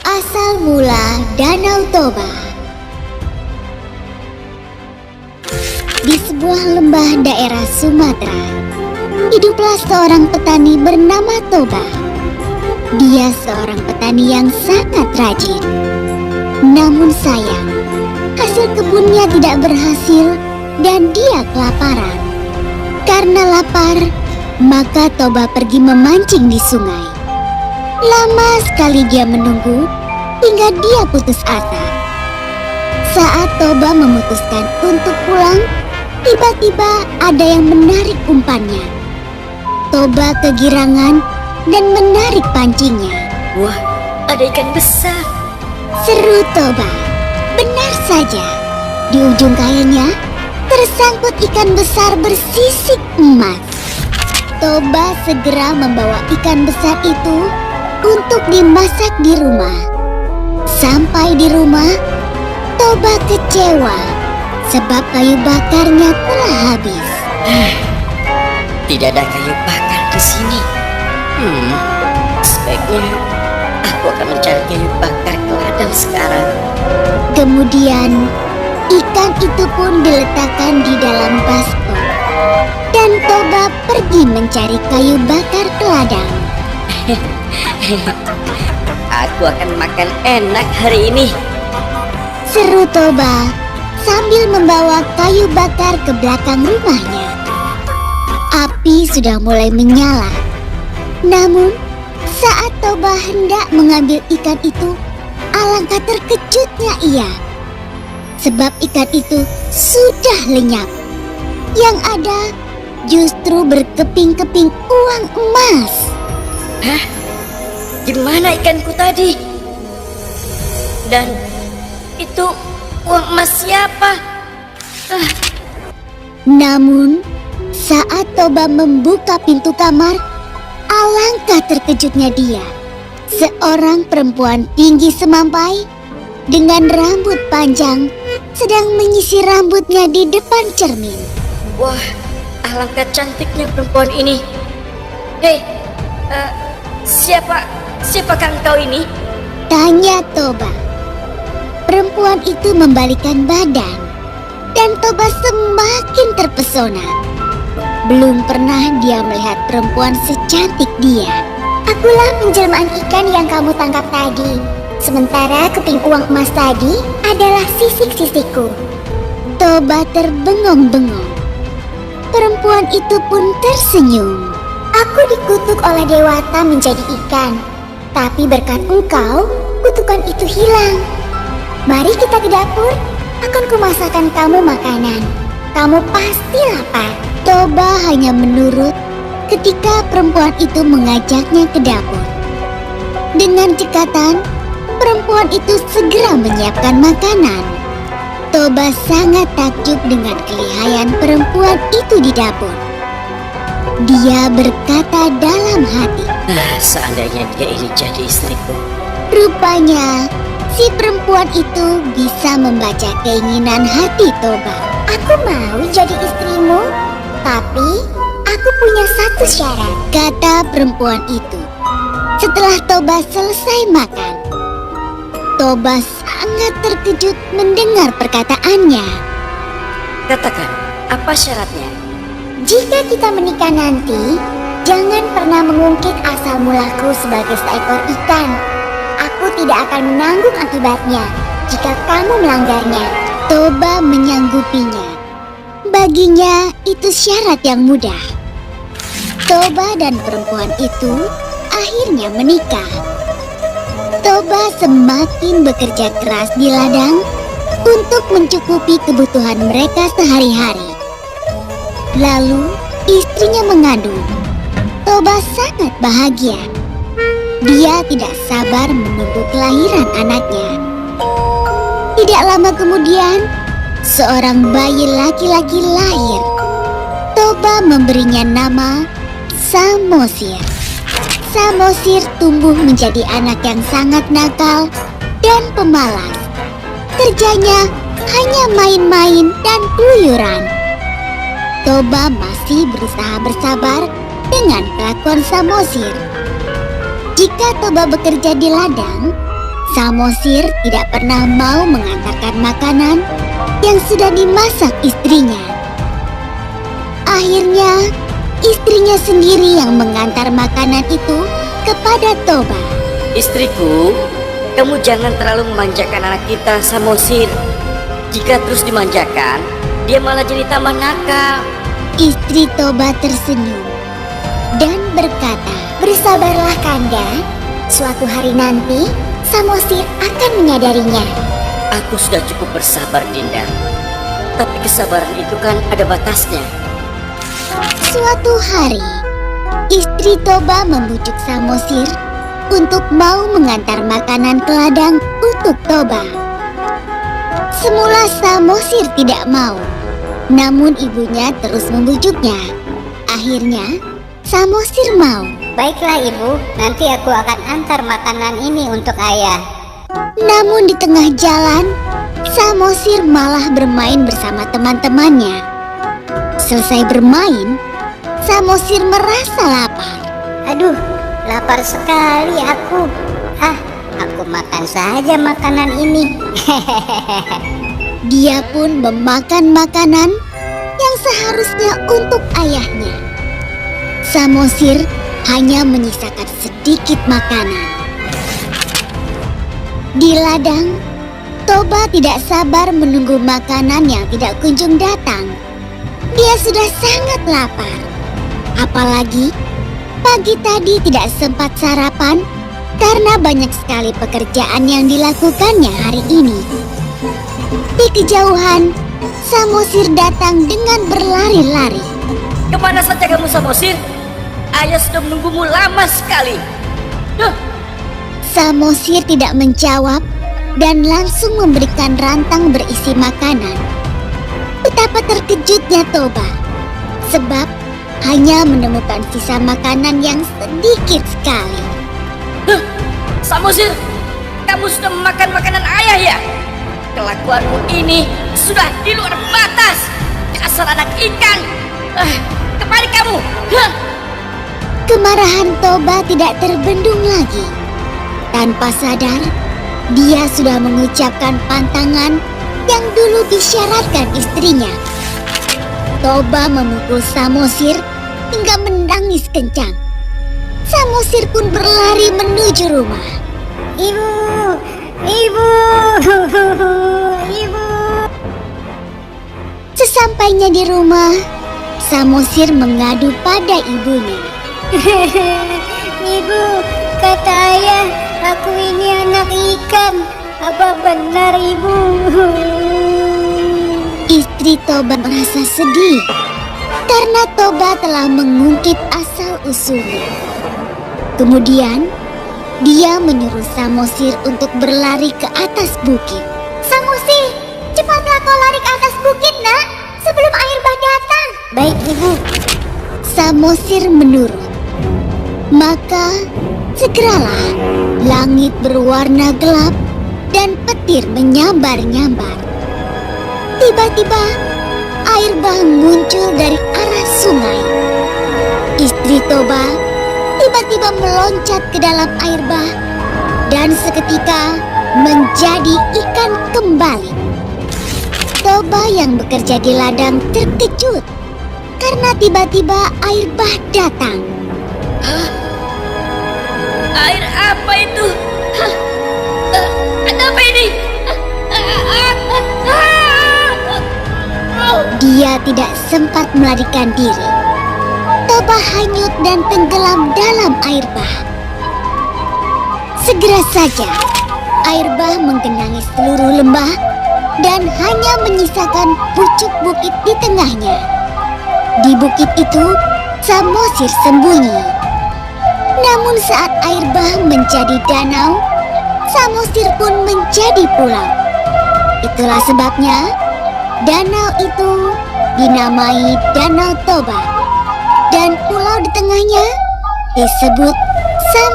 Asal mula Danau Toba. Di sebuah lembah daerah Sumatera, hiduplah seorang petani bernama Toba. Dia seorang petani yang sangat rajin. Namun sayang, hasil kebunnya tidak berhasil dan dia kelaparan. Karena lapar, maka Toba pergi memancing di sungai. Lama sekali dia menunggu hingga dia putus asa. Saat Toba memutuskan untuk pulang, tiba-tiba ada yang menarik umpannya. Toba kegirangan dan menarik pancingnya. Wah, ada ikan besar. Seru Toba. Benar saja, di ujung kailnya tersangkut ikan besar bersisik emas. Toba segera membawa ikan besar itu untuk dimasak di rumah. Sampai di rumah, Toba kecewa sebab kayu bakarnya telah habis. Tidak ada kayu bakar di sini. Sebaiknya aku akan mencari kayu bakar ke ladang sekarang. Kemudian, ikan itu pun diletakkan di dalam baskom. Dan Toba pergi mencari kayu bakar ke ladang. Aku akan makan enak hari ini. Seru Toba sambil membawa kayu bakar ke belakang rumahnya. Api sudah mulai menyala. Namun, saat Toba hendak mengambil ikan itu, alangkah terkejutnya ia. Sebab ikan itu sudah lenyap. Yang ada justru berkeping-keping uang emas. Hah? Gimana ikanku tadi? Dan itu uang emas siapa? Namun, saat Toba membuka pintu kamar, alangkah terkejutnya dia. Seorang perempuan tinggi semampai dengan rambut panjang sedang menyisir rambutnya di depan cermin. Wah, alangkah cantiknya perempuan ini. Hei, siapakah engkau ini? Tanya Toba. Perempuan itu membalikkan badan dan Toba semakin terpesona. Belum pernah dia melihat perempuan secantik dia. Akulah penjelmaan ikan yang kamu tangkap tadi. Sementara keping uang emas tadi adalah sisik-sisikku. Toba terbengong-bengong. Perempuan itu pun tersenyum. Aku dikutuk oleh Dewata menjadi ikan. Tapi berkat engkau, kutukan itu hilang. Mari kita ke dapur. Akan kumasakkan kamu makanan. Kamu pasti lapar. Toba hanya menurut ketika perempuan itu mengajaknya ke dapur. Dengan cekatan, perempuan itu segera menyiapkan makanan. Toba sangat takjub dengan kelihayan perempuan itu di dapur. Dia berkata dalam hati, Seandainya dia ini jadi istriku. rupanya si perempuan itu bisa membaca keinginan hati Toba. Aku mau jadi istrimu, tapi aku punya satu syarat, kata perempuan itu. Setelah Toba selesai makan, Toba sangat terkejut mendengar perkataannya. Katakan, apa syaratnya? Jika kita menikah nanti, jangan pernah mengungkit asal mulaku sebagai seekor ikan. Aku tidak akan menanggung akibatnya jika kamu melanggarnya. Toba menyanggupinya. Baginya itu syarat yang mudah. Toba dan perempuan itu akhirnya menikah. Toba semakin bekerja keras di ladang untuk mencukupi kebutuhan mereka sehari-hari. Lalu istrinya mengandung. Toba sangat bahagia. Dia tidak sabar menunggu kelahiran anaknya. Tidak lama kemudian, seorang bayi laki-laki lahir. Toba memberinya nama Samosir. Samosir tumbuh menjadi anak yang sangat nakal dan pemalas. Kerjanya hanya main-main dan keluyuran. Toba masih berusaha bersabar dengan kelakuan Samosir. Jika Toba bekerja di ladang, Samosir tidak pernah mau mengantarkan makanan yang sudah dimasak istrinya. Akhirnya, istrinya sendiri yang mengantar makanan itu kepada Toba. Istriku, kamu jangan terlalu memanjakan anak kita, Samosir. Jika terus dimanjakan, dia malah jadi tambah nakal. Istri Toba tersenyum dan berkata, "Bersabarlah Kanda, suatu hari nanti Samosir akan menyadarinya." Aku sudah cukup bersabar, Dinda. Tapi kesabaran itu kan ada batasnya. Suatu hari, istri Toba membujuk Samosir untuk mau mengantar makanan ke ladang untuk Toba. Semula Samosir tidak mau, namun ibunya terus membujuknya. Akhirnya, Samosir mau. Baiklah ibu, nanti aku akan antar makanan ini untuk ayah. Namun di tengah jalan, Samosir malah bermain bersama teman-temannya. Selesai bermain, Samosir merasa lapar. Aduh, lapar sekali aku. Aku makan saja makanan ini. Dia pun memakan makanan yang seharusnya untuk ayahnya. Samosir hanya menyisakan sedikit makanan. Di ladang, Toba tidak sabar menunggu makanan yang tidak kunjung datang. Dia sudah sangat lapar. Apalagi pagi tadi tidak sempat sarapan karena banyak sekali pekerjaan yang dilakukannya hari ini. Di kejauhan, Samosir datang dengan berlari-lari. Kemana saja kamu, Samosir? Ayah sudah menunggumu lama sekali. Samosir tidak menjawab dan langsung memberikan rantang berisi makanan. Betapa terkejutnya Toba, sebab hanya menemukan sisa makanan yang sedikit sekali. Samosir, kamu sudah memakan makanan ayah ya? Kelakuanmu ini sudah di luar batas. Dasar anak ikan. Kembali kamu. Kemarahan Toba tidak terbendung lagi. Tanpa sadar, dia sudah mengucapkan pantangan yang dulu disyaratkan istrinya. Toba memukul Samosir hingga menangis kencang. Samosir pun berlari menuju rumah. Ibu, ibu, ibu. Sesampainya di rumah, Samosir mengadu pada ibunya. Ibu, kata ayah, aku ini anak ikan. Apa benar ibu? Istri Toba merasa sedih karena Toba telah mengungkit asal-usulnya. Kemudian, dia menyuruh Samosir untuk berlari ke atas bukit. Samosir, cepatlah kau lari ke atas bukit, nak, sebelum air bah datang. Baik, ibu. Samosir menurut. Maka, segeralah langit berwarna gelap dan petir menyambar-nyambar. Tiba-tiba, air bah muncul dari arah sungai. Istri Toba tiba-tiba meloncat ke dalam air bah dan seketika menjadi ikan kembali. Toba yang bekerja di ladang terkejut karena tiba-tiba air bah datang. Air apa itu? Ada apa ini? Dia tidak sempat melarikan diri. Toba hanyut dan tenggelam dalam air bah. Segera saja, air bah menggenangi seluruh lembah dan hanya menyisakan pucuk bukit di tengahnya. Di bukit itu, Samosir sembunyi. Namun saat air bah menjadi danau, Samosir pun menjadi pulau. Itulah sebabnya danau itu dinamai Danau Toba dan pulau di tengahnya disebut Samosir.